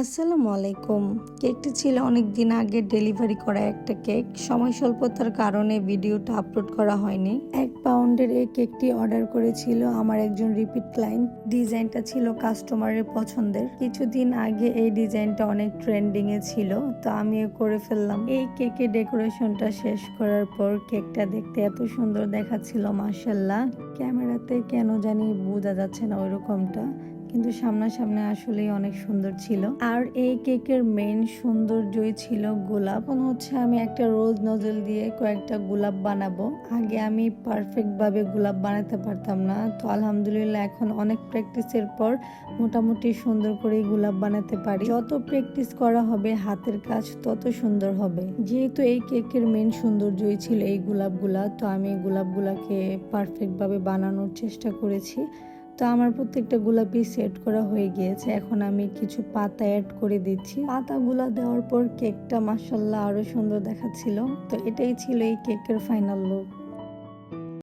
আসসালামু আলাইকুম। কেকটি ছিল অনেক দিন আগে ডেলিভারি করা একটা কেক। সময় স্বল্পতার কারণে ভিডিওটা আপলোড করা হয়নি। 1 পাউন্ডের এই কেকটি অর্ডার করেছিল আমার একজন রিপিট ক্লায়েন্ট। ডিজাইনটা ছিল কাস্টমারের পছন্দের। কিছুদিন আগে এই ডিজাইনটা অনেক ট্রেন্ডিং এ ছিল, তো আমিও করে ফেললাম। এই কেকের ডেকোরেশনটা শেষ করার পর কেকটা দেখতে এত সুন্দর দেখাচ্ছিল, মাশাআল্লাহ। ক্যামেরাতে কেন জানি বোঝা যাচ্ছে না ওইরকমটা, কিন্তু সামনাসামনি আসলেই অনেক সুন্দর ছিল। আর এই কেকের মেইন সৌন্দর্যই ছিল গোলাপ। এখন আমি একটা রোজ নজল দিয়ে কয়েকটা গোলাপ বানাবো। আগে আমি পারফেক্ট ভাবে গোলাপ বানাতে পারতাম না, তো আলহামদুলিল্লাহ এখন অনেক প্র্যাকটিসের পর মোটামুটি সুন্দর করে গোলাপ বানাতে পারি। যত প্র্যাকটিস করা হবে হাতের কাজ তত সুন্দর হবে। যেহেতু এই কেকের মেইন সৌন্দর্যই ছিল এই গোলাপগুলা, তো আমি গোলাপগুলাকে পারফেক্ট ভাবে বানানোর চেষ্টা করেছি। তো আমার প্রত্যেকটা গোলাপি সেট করা হয়ে গিয়েছে। এখন আমি কিছু পাতা অ্যাড করে দিচ্ছি। পাতাগুলা দেওয়ার পর কেকটা মাশাআল্লাহ আরো সুন্দর দেখাচ্ছিল। তো এটাই ছিল এই কেকের ফাইনাল লুক।